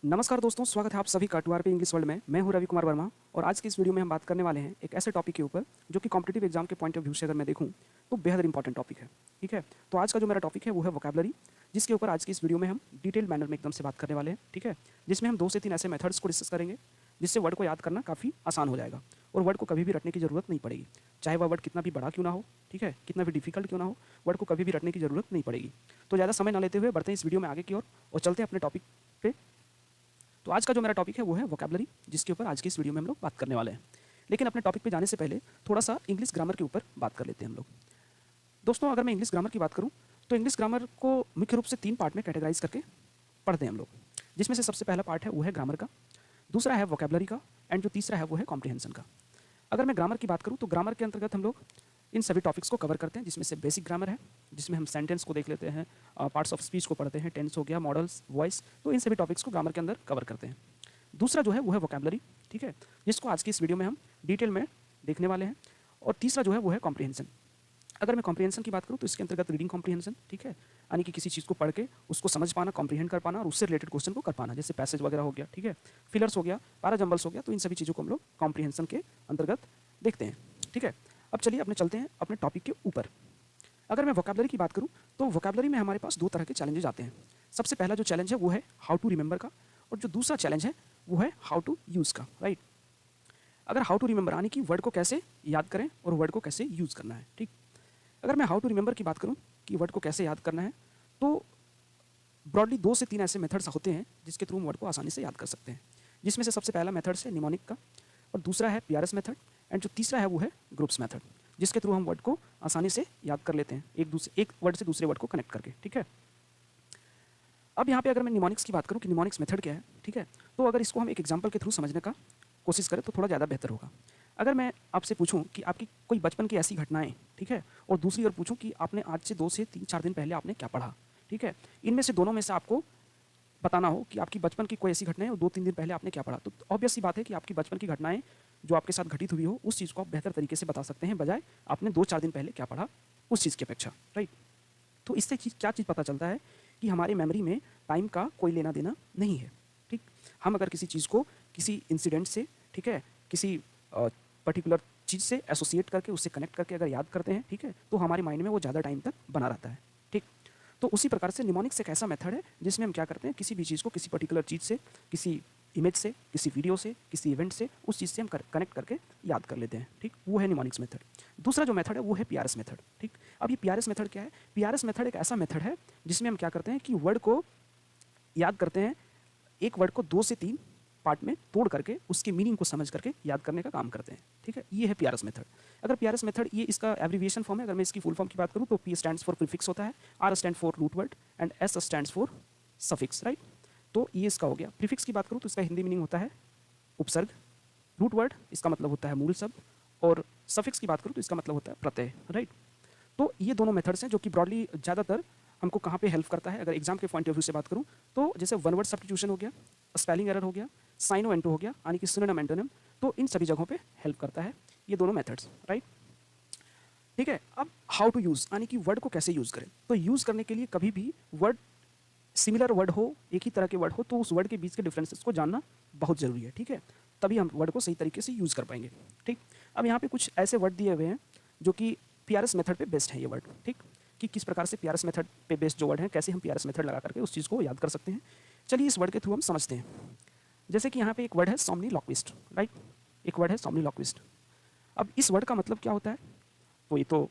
नमस्कार दोस्तों, स्वागत है आप सभी का टूआरपी इंग्लिश वर्ल्ड में। मैं हूं रवि कुमार वर्मा और आज की इस वीडियो में हम बात करने वाले हैं एक ऐसे टॉपिक के ऊपर जो कि कॉम्पिटिटिव एग्जाम के पॉइंट ऑफ व्यू से अगर मैं देखूं तो बेहद इंपॉर्टेंट टॉपिक है। ठीक है, तो आज का जो मेरा टॉपिक है वो है वोकैबुलरी, जिसके ऊपर आज की इस वीडियो में हम डिटेल मैनर में एकदम से बात करने वाले हैं। ठीक है, जिसमें हम 2 से 3 ऐसे मेथड्स को डिस्कस करेंगे जिससे वर्ड को याद करना काफ़ी आसान हो जाएगा और वर्ड को कभी भी रटने की ज़रूरत नहीं पड़ेगी, चाहे वह वर्ड कितना भी बड़ा क्यों ना हो। ठीक है, कितना भी डिफिकल्ट क्यों ना हो, वर्ड को कभी भी रटने की ज़रूरत नहीं पड़ेगी। तो ज़्यादा समय ना लेते हुए बढ़ते हैं इस वीडियो में आगे की ओर और चलते हैं अपने टॉपिक पे। तो आज का जो मेरा टॉपिक है वो है वोकैबुलरी, जिसके ऊपर आज की इस वीडियो में हम लोग बात करने वाले हैं। लेकिन अपने टॉपिक पे जाने से पहले थोड़ा सा इंग्लिश ग्रामर के ऊपर बात कर लेते हैं हम लोग। दोस्तों, अगर मैं इंग्लिश ग्रामर की बात करूं तो इंग्लिश ग्रामर को मुख्य रूप से 3 पार्ट में कैटेगराइज करके पढ़ते हैं हम लोग, जिसमें से सबसे पहला पार्ट है वो है ग्रामर का, दूसरा है वोकैबुलरी का एंड जो तीसरा है वो है कॉम्प्रिहेंशन का। अगर मैं ग्रामर की बात करूं तो ग्रामर के अंतर्गत हम लोग इन सभी टॉपिक्स को कवर करते हैं, जिसमें से बेसिक ग्रामर है, जिसमें हम सेंटेंस को देख लेते हैं, पार्ट्स ऑफ स्पीच को पढ़ते हैं, टेंस हो गया, मॉडल्स, वॉइस, तो इन सभी टॉपिक्स को ग्रामर के अंदर कवर करते हैं। दूसरा जो है वो है वोकैबुलरी, ठीक है, जिसको आज की इस वीडियो में हम डिटेल में देखने वाले हैं। और तीसरा जो है वो है कॉम्प्रिहेंशन। अगर मैं कॉम्प्रिहेंशन की बात करूँ तो इसके अंतर्गत रीडिंग कॉम्प्रिहेंशन, ठीक है, यानी कि किसी चीज़ को पढ़ के उसको समझ पाना, कॉम्प्रिहेंड कर पाना और उससे रिलेटेड क्वेश्चन को कर पाना, जैसे पैसेज वगैरह हो गया, ठीक है, फिलर्स हो गया, पैराजम्बल्स हो गया, तो इन सभी चीज़ों को हम लोग कॉम्प्रिहेंशन के अंतर्गत देखते हैं। ठीक है, अब चलिए अपने चलते हैं अपने टॉपिक के ऊपर। अगर मैं वोकैबुलरी की बात करूँ तो वोकैबुलरी में हमारे पास 2 तरह के चैलेंजेस आते हैं। सबसे पहला जो चैलेंज है वो है हाउ टू रिमेंबर का, और जो दूसरा चैलेंज है वो है हाउ टू यूज़ का, राइट। अगर हाउ टू रिमेंबर यानी कि वर्ड को कैसे याद करें और वर्ड को कैसे यूज़ करना है, ठीक। अगर मैं हाउ टू रिमेंबर की बात करूँ कि वर्ड को कैसे याद करना है, तो ब्रॉडली 2 से 3 ऐसे मेथड्स होते हैं जिसके थ्रू हम वर्ड को आसानी से याद कर सकते हैं, जिसमें से सबसे पहला मेथड है निमोनिक का, और दूसरा है पीआरएस मेथड एंड जो तीसरा है वो है ग्रुप्स मेथड, जिसके थ्रू हम वर्ड को आसानी से याद कर लेते हैं एक वर्ड से दूसरे वर्ड को कनेक्ट करके। ठीक है, अब यहाँ पे अगर मैं निमोनिक्स की बात करूँ कि निमोनिक्स मेथड क्या है, ठीक है, तो अगर इसको हम एक एग्जांपल के थ्रू समझने का कोशिश करें तो थोड़ा ज़्यादा बेहतर होगा। अगर मैं आपसे पूछूं कि आपकी कोई बचपन की ऐसी घटनाएं, ठीक है, और दूसरी ओर पूछूं कि आपने आज से 2 से 3-4 दिन पहले आपने क्या पढ़ा, ठीक है, इनमें से दोनों में से आपको बताना हो कि आपकी बचपन की कोई ऐसी घटना है और 2-3 दिन पहले आपने क्या पढ़ा, तो ऑब्वियस सी बात है कि आपकी बचपन की घटनाएं जो आपके साथ घटित हुई हो उस चीज़ को आप बेहतर तरीके से बता सकते हैं, बजाय आपने 2-4 दिन पहले क्या पढ़ा उस चीज़ की अपेक्षा, राइट। तो इससे क्या चीज़ पता चलता है कि हमारे मेमोरी में टाइम का कोई लेना देना नहीं है, ठीक। हम अगर किसी चीज़ को किसी इंसिडेंट से, ठीक है, किसी पर्टिकुलर चीज़ से एसोसिएट करके उससे कनेक्ट करके अगर याद करते हैं, ठीक है, तो हमारे माइंड में वो ज़्यादा टाइम तक बना रहता है, ठीक। तो उसी प्रकार से निमोनिक्स एक ऐसा मेथड है जिसमें हम क्या करते हैं, किसी भी चीज़ को किसी पर्टिकुलर चीज़ से, किसी इमेज से, किसी वीडियो से, किसी इवेंट से, उस चीज़ से हम कनेक्ट करके याद कर लेते हैं, ठीक। वो है निमोनिक्स मेथड। दूसरा जो मेथड है वो है पीआरएस मेथड, ठीक। अब ये पीआरएस मेथड क्या है? पीआरएस मेथड एक ऐसा मेथड है जिसमें हम क्या करते हैं कि वर्ड को याद करते हैं, एक वर्ड को 2 से 3 पार्ट में तोड़ करके उसके मीनिंग को समझ करके याद करने का काम करते हैं, ठीक है। ये है पीआरएस मेथड। अगर पीआरएस मेथड, ये इसका एब्रिविएशन फॉर्म है, अगर मैं इसकी फुल फॉर्म की बात करूँ तो पी स्टैंड्स फॉर प्रीफिक्स होता है, R stands for root word and S stands for suffix, right. तो ये इसका हो गया। प्रीफिक्स की बात करूँ तो इसका हिंदी मीनिंग होता है उपसर्ग, रूट वर्ड इसका मतलब होता है मूल शब्द, और सफिक्स की बात करूँ तो इसका मतलब होता है प्रत्यय, राइट। तो ये दोनों मेथड्स हैं जो कि ब्रॉडली ज़्यादातर हमको कहाँ पे हेल्प करता है। अगर एग्जाम के पॉइंट ऑफ व्यू से बात करूँ तो जैसे वन वर्ड सब्स्टिट्यूशन हो गया, स्पेलिंग एरर हो गया, साइनो एंटो हो गया, यानी कि सिनोनिम एंटोनिम, तो इन सभी जगहों पे हेल्प करता है ये दोनों मेथड्स, राइट। ठीक है, अब हाउ टू यूज़ यानी कि वर्ड को कैसे यूज़ करें, तो यूज़ करने के लिए कभी भी वर्ड सिमिलर वर्ड हो, एक ही तरह के वर्ड हो, तो उस वर्ड के बीच के डिफरेंसेस को जानना बहुत ज़रूरी है, ठीक है, तभी हम वर्ड को सही तरीके से यूज़ कर पाएंगे, ठीक। अब यहाँ पे कुछ ऐसे वर्ड दिए हुए हैं जो कि पीआरएस मेथड पे बेस्ड है ये वर्ड, ठीक, कि किस प्रकार से पीआरएस मेथड पे बेस्ड जो वर्ड है कैसे हम पीआरएस मेथड लगा करके उस चीज़ को याद कर सकते हैं। चलिए इस वर्ड के थ्रू हम समझते हैं। जैसे कि यहाँ पे एक वर्ड है सोमनीलॉक्विस्ट, राइट, एक वर्ड है सोमनीलॉक्विस्ट। अब इस वर्ड का मतलब क्या होता है, तो ये तो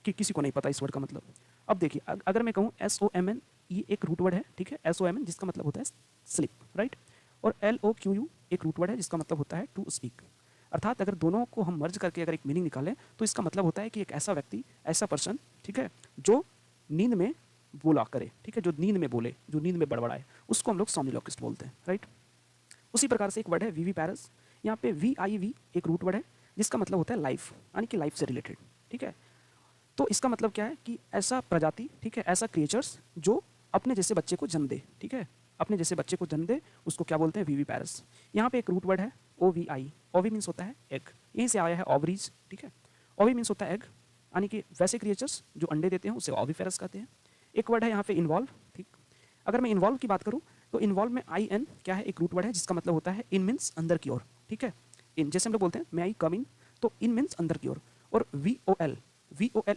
किसी को नहीं पता इस वर्ड का मतलब। अब देखिए, अगर मैं कहूँ SOMN, ये एक रूट वर्ड है, ठीक है, SOMN जिसका मतलब होता है स्लिप, राइट, और LOQU एक रूट वर्ड है जिसका मतलब होता है टू स्पीक। अर्थात अगर दोनों को हम मर्ज करके अगर एक मीनिंग निकालें तो इसका मतलब होता है कि एक ऐसा व्यक्ति, ऐसा पर्सन, ठीक है, जो नींद में बोला करे, ठीक है, जो नींद में बोले, जो नींद में बड़बड़ाए, उसको हम लोग सोमनीलॉक्विस्ट बोलते हैं, राइट। उसी प्रकार से एक वर्ड है विवीपैरस, यहाँ पे VIV एक रूट वर्ड है जिसका मतलब होता है लाइफ, यानी कि लाइफ से रिलेटेड, ठीक है। तो इसका मतलब क्या है कि ऐसा प्रजाति, ठीक है, ऐसा क्रिएचर्स जो अपने जैसे बच्चे को जन्म दे, ठीक है, अपने जैसे बच्चे को जन्म दे, उसको क्या बोलते हैं, विवीपैरस। यहाँ पे एक रूट वर्ड है OVI, ओवी मीन्स होता है एग, यहीं से आया है ओवरीज, ठीक है, ओवी मीन्स होता है एग, यानी कि वैसे क्रिएचर्स जो अंडे देते हैं उसे ओविफेरस कहते हैं। एक वर्ड है यहाँ पे इन्वॉल्व, ठीक। अगर मैं इन्वॉल्व की बात करूँ, तो इन्वॉल्व में आई एन क्या है, एक रूट वर्ड है जिसका मतलब होता है इन मीन्स अंदर की ओर, ठीक है। इन जैसे हम लोग बोलते हैं मे आई कम इन, तो इन मीन्स अंदर की ओर। और वी ओ एल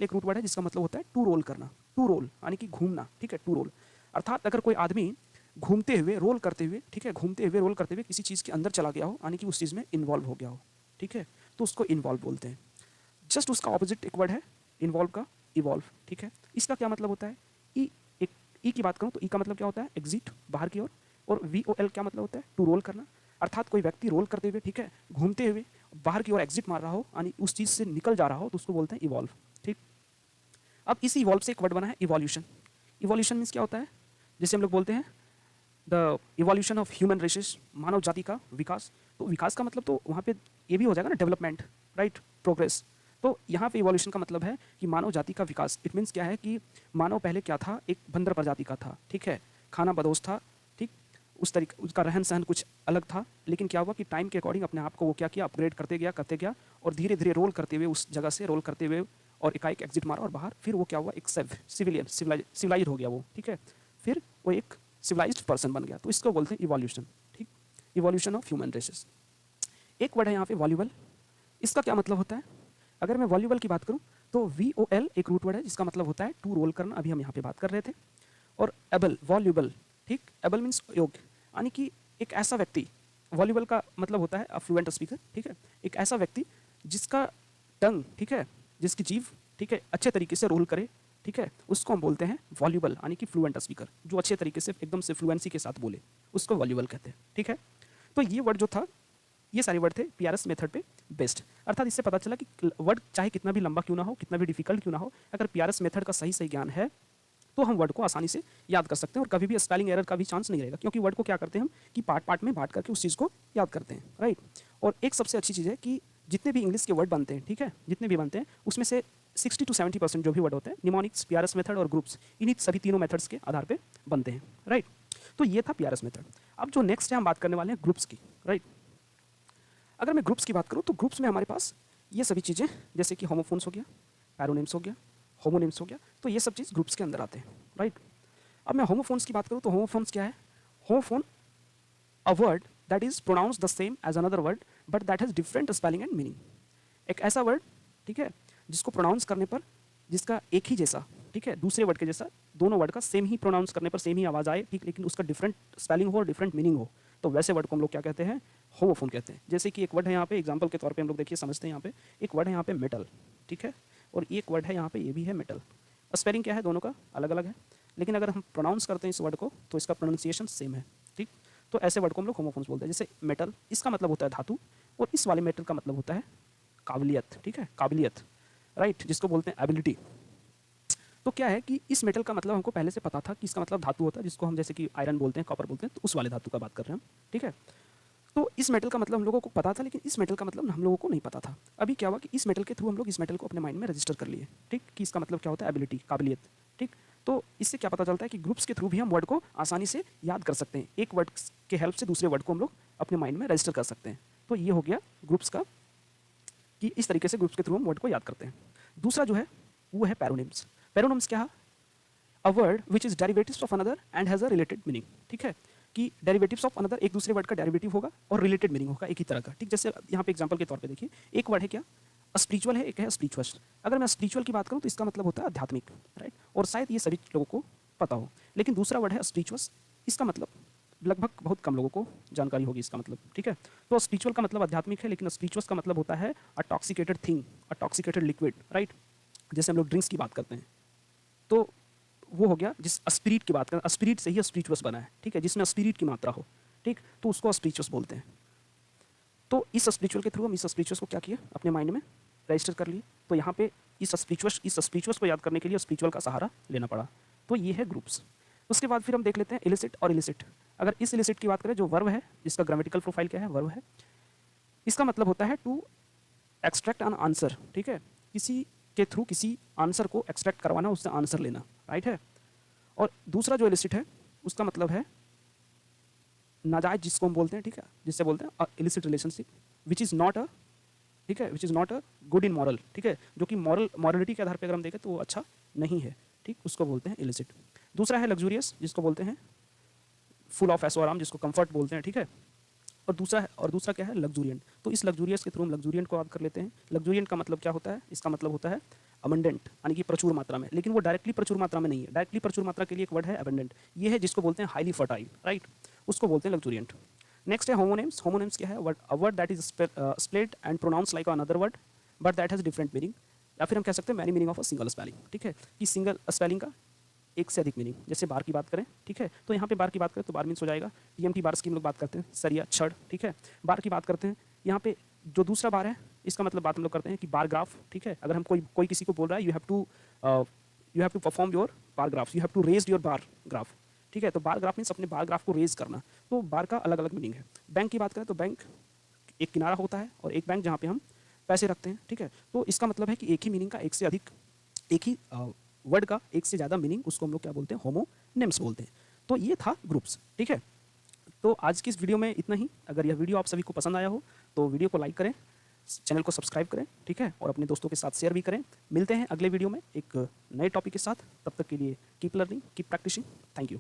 एक रूट वर्ड है जिसका मतलब होता है टू रोल करना, टू रोल यानी कि घूमना, ठीक है, टू रोल। अर्थात अगर कोई आदमी घूमते हुए रोल करते हुए, ठीक है, घूमते हुए रोल करते हुए किसी चीज़ के अंदर चला गया हो, यानी कि उस चीज़ में इन्वॉल्व हो गया हो, ठीक है, तो उसको इन्वॉल्व बोलते हैं। जस्ट उसका ऑपोजिट एक वर्ड है इन्वॉल्व का, इवॉल्व, ठीक है। इसका क्या मतलब होता है, ई, एक ई की बात करूँ तो ई का मतलब क्या होता है, एग्जिट, बाहर की ओर। और वी ओ एल क्या मतलब होता है, टू रोल करना। अर्थात कोई व्यक्ति रोल करते हुए, ठीक है, घूमते हुए बाहर की ओर एग्जिट मार रहा हो, यानी उस चीज़ से निकल जा रहा हो, तो उसको बोलते हैं इवॉल्व, ठीक। अब इसी इवॉल्व से एक वर्ड बना है इवोल्यूशन। इवोल्यूशन मीन्स क्या होता है, जैसे हम लोग बोलते हैं the evolution of human races, मानव जाति का विकास। तो विकास का मतलब तो वहाँ पे ये भी हो जाएगा ना, डेवलपमेंट, राइट, प्रोग्रेस। तो यहाँ पे इवोल्यूशन का मतलब है कि मानव जाति का विकास। इट मीन्स क्या है कि मानव पहले क्या था, एक बंदर प्रजाति का था, ठीक है, खाना बदोश था, ठीक, उस तरीके उसका रहन सहन कुछ अलग था। लेकिन क्या हुआ कि टाइम के अकॉर्डिंग अपने आप को वो क्या किया, अपग्रेड करते गया और धीरे धीरे रोल करते हुए उस जगह से रोल करते हुए और एकाएक एग्जिट मारा और बाहर, फिर वो क्या हुआ, एक सिविलियन सिविलाइज हो गया वो, ठीक है, फिर वो एक सिविलाइज्ड पर्सन बन गया। तो इसको बोलते हैं इवोल्यूशन, ठीक, इवोल्यूशन ऑफ ह्यूमन रेसेस। एक वर्ड है यहाँ पे वॉल्यूबल। इसका क्या मतलब होता है, अगर मैं वॉल्यूबल की बात करूँ तो वी ओ एल एक रूट वर्ड है जिसका मतलब होता है टू रोल करना, अभी हम यहाँ पे बात कर रहे थे। और एबल, वॉल्यूबल, ठीक, एबल मीन्स योग्य, यानी कि एक ऐसा व्यक्ति, वॉल्यूबल का मतलब होता है फ्लुएंट स्पीकर, ठीक है, एक ऐसा व्यक्ति जिसका टंग, ठीक है, जिसकी जीभ, ठीक है, अच्छे तरीके से रोल करे, ठीक है, उसको हम बोलते हैं वॉल्यूबल, यानी कि फ्लुएंट स्पीकर, जो अच्छे तरीके से एकदम से फ्लुएंसी के साथ बोले, उसको वॉल्यूबल कहते हैं, ठीक है। तो ये वर्ड जो था, ये सारे वर्ड थे पीआरएस मेथड पे बेस्ड। अर्थात इससे पता चला कि वर्ड चाहे कितना भी लंबा क्यों ना हो, कितना भी डिफिकल्ट क्यों ना हो, अगर पीआरएस मेथड का सही ज्ञान है तो हम वर्ड को आसानी से याद कर सकते हैं और कभी भी स्पेलिंग एरर का भी चांस नहीं रहेगा, क्योंकि वर्ड को क्या करते हैं हम कि पार्ट पार्ट में बांट करके उस चीज़ को याद करते हैं, राइट। और एक सबसे अच्छी चीज़ है कि जितने भी इंग्लिश के वर्ड बनते हैं, ठीक है, जितने भी बनते हैं उसमें से 60 to 70% जो भी वर्ड होते हैं निमोनिक्स, पीआरएस मेथड और ग्रुप्स, इन्हीं सभी तीनों मेथड्स के आधार पे बनते हैं, राइट। तो ये था पीआरएस मेथड। अब जो नेक्स्ट है हम बात करने वाले हैं ग्रुप्स की, राइट। अगर मैं ग्रुप्स की बात करूँ तो ग्रुप्स में हमारे पास ये सभी चीज़ें, जैसे कि होमोफोन्स हो गया, पैरोनिम्स हो गया, होमोनिम्स हो गया, तो ये सब चीज़ ग्रुप्स के अंदर आते हैं, राइट। अब मैं होमोफोन्स की बात करूँ तो होमोफोन्स क्या है, homophone a word that is pronounce the same as another word but that has different spelling and meaning. एक ऐसा वर्ड, ठीक है, जिसको प्रोनाउंस करने पर जिसका एक ही जैसा, ठीक है, दूसरे वर्ड के जैसा, दोनों वर्ड का सेम ही प्रोनाउंस करने पर सेम ही आवाज़ आए, ठीक, लेकिन उसका डिफरेंट स्पेलिंग हो और डिफरेंट मीनिंग हो, तो वैसे वर्ड को हम लोग क्या कहते हैं, होमोफोन कहते हैं। जैसे कि एक वर्ड है यहाँ पे एग्जांपल के तौर पे हम लोग देखिए समझते हैं, यहाँ पे एक वर्ड है यहाँ पे मेटल, ठीक है, और एक वर्ड है यहाँ पे ये भी है मेटल। स्पेलिंग क्या है, दोनों का अलग अलग है, लेकिन अगर हम प्रोनाउंस करते हैं इस वर्ड को तो इसका प्रोनाउंसिएशन सेम है, ठीक। तो ऐसे वर्ड को हम लोग होमोफोन्स बोलते हैं। जैसे मेटल, इसका मतलब होता है धातु, और इस वाले मेटल का मतलब होता है काबिलियत, ठीक है, काबिलियत, राइट, जिसको बोलते हैं एबिलिटी। तो क्या है कि इस मेटल का मतलब हमको पहले से पता था कि इसका मतलब धातु होता है, जिसको हम जैसे कि आयरन बोलते हैं, कॉपर बोलते हैं, तो उस वाले धातु का बात कर रहे हैं हम, ठीक है। तो इस मेटल का मतलब हम लोगों को पता था, लेकिन इस मेटल का मतलब हम लोगों को नहीं पता था। अभी क्या हुआ कि इस मेटल के थ्रू हम लोग इस मेटल को अपने माइंड में रजिस्टर कर लिए, ठीक, कि इसका मतलब क्या होता है, एबिलिटी, काबिलियत, ठीक। तो इससे क्या पता चलता है कि ग्रुप्स के थ्रू भी हम वर्ड को आसानी से याद कर सकते हैं, एक वर्ड के हेल्प से दूसरे वर्ड को हम लोग अपने माइंड में रजिस्टर कर सकते हैं। तो ये हो गया ग्रुप्स का, कि इस तरीके से ग्रुप्स के थ्रू हम वर्ड को याद करते हैं। दूसरा जो है वो है पैरोनिम्स। पैरोनिम्स क्या है, a word which is derivatives of another and has a related meaning, ठीक है, कि डेरिवेटिव्स ऑफ अनदर एक दूसरे वर्ड का डेरिवेटिव होगा और रिलेटेड मीनिंग होगा एक ही तरह का, ठीक। जैसे यहाँ पे एग्जांपल के तौर पे देखिए, एक वर्ड है क्या, स्पिरिचुअल है, एक है स्पिरिचुअस। अगर मैं स्पिरिचुअल की बात करूँ तो इसका मतलब होता है आध्यात्मिक, राइट, और शायद ये सभी लोगों को पता हो। लेकिन दूसरा वर्ड है स्पिरिचुअस, इसका मतलब लगभग बहुत कम लोगों को जानकारी होगी इसका मतलब, ठीक है। तो स्पिरिचुअल का मतलब आध्यात्मिक है, लेकिन स्पिरिचुअस का मतलब होता है अ टॉक्सिकेटेड थिंग, अ टॉक्सिकेटेड लिक्विड, राइट। जैसे हम लोग ड्रिंक्स की बात करते हैं तो वो हो गया, जिस स्पिरिट की बात करें, स्पिरिट से ही स्पिरिचुअस बना है, ठीक है, जिसमें स्पिरिट की मात्रा हो, ठीक, तो उसको स्पिरिचुअस बोलते हैं। तो इस स्पिरिचुअल के थ्रू हम इस स्पिरिचुअस को क्या किए, अपने माइंड में रजिस्टर कर लिए। तो यहाँ पे इस स्पिरिचुअस को याद करने के लिए स्पिरिचुअल का सहारा लेना पड़ा। तो ये है ग्रुप्स। उसके बाद फिर हम देख लेते हैं इलिसिट और इलिसिट। अगर इस इलिसिट की बात करें, जो वर्ब है, जिसका ग्रामेटिकल प्रोफाइल क्या है, वर्ब है, इसका मतलब होता है टू एक्सट्रैक्ट एन आंसर, ठीक है, किसी के थ्रू किसी आंसर को एक्सट्रैक्ट करवाना, उससे आंसर लेना, राइट है। और दूसरा जो इलिसिट है उसका मतलब है नाजायज, जिसको हम बोलते हैं, ठीक है, जिससे बोलते हैं illicit relationship which is not a, ठीक है, which is not a good in moral, ठीक है, जो कि मॉरलिटी के आधार पर अगर हम देखें तो वो अच्छा नहीं है, ठीक, उसको बोलते हैं इलिसिट। दूसरा है लग्जूरियस, जिसको बोलते हैं फुल ऑफ ऐशो आराम, जिसको कंफर्ट बोलते हैं, ठीक है। और दूसरा क्या है, लग्जूरियंट। तो इस लग्जूरियस के थ्रू हम लग्जूरियंट को याद कर लेते हैं। लग्जूरियंट का मतलब क्या होता है, इसका मतलब होता है अबंडेंट, यानी कि प्रचुर मात्रा में, लेकिन वो डायरेक्टली प्रचुर मात्रा में नहीं है। डायरेक्टली प्रचुर मात्रा के लिए एक वर्ड है अबंडेंट, ये है जिसको बोलते हैं हाईली फर्टाइल, राइट, उसको बोलते हैं लग्जूरियंट। नेक्स्ट है होमोनेम्स। होमोनेम्स क्या है, a word that is split and pronounce like another word but that has different meaning, या फिर हम कह सकते हैं many meaning of a single spelling, ठीक है, कि सिंगल स्पेलिंग का एक से अधिक मीनिंग। जैसे बार की बात करें, ठीक है, तो यहाँ पे बार की बात करें तो बार मीन्स हो जाएगा टीएमटी बार्स की हम लोग बात करते हैं, सरिया, छड़, ठीक है। बार की बात करते हैं, यहाँ पे जो दूसरा बार है इसका मतलब बात हम लोग करते हैं कि बार ग्राफ, ठीक है। अगर हम कोई किसी को बोल रहा है you have to perform your bar graph, you have to raise your bar graph, ठीक है। तो बार ग्राफ मीन्स अपने बार ग्राफ को रेज करना। तो बार का अलग अलग मीनिंग है। बैंक की बात करें तो बैंक एक किनारा होता है और एक बैंक जहाँ पे हम पैसे रखते हैं, ठीक है। तो इसका मतलब है कि एक ही मीनिंग का एक से अधिक, एक ही वर्ड का एक से ज़्यादा मीनिंग, उसको हम लोग क्या बोलते हैं, होमोनेम्स बोलते हैं। तो ये था ग्रुप्स, ठीक है। तो आज की इस वीडियो में इतना ही। अगर यह वीडियो आप सभी को पसंद आया हो तो वीडियो को लाइक करें, चैनल को सब्सक्राइब करें, ठीक है, और अपने दोस्तों के साथ शेयर भी करें। मिलते हैं अगले वीडियो में एक नए टॉपिक के साथ। तब तक के लिए keep learning, keep practising. Thank you.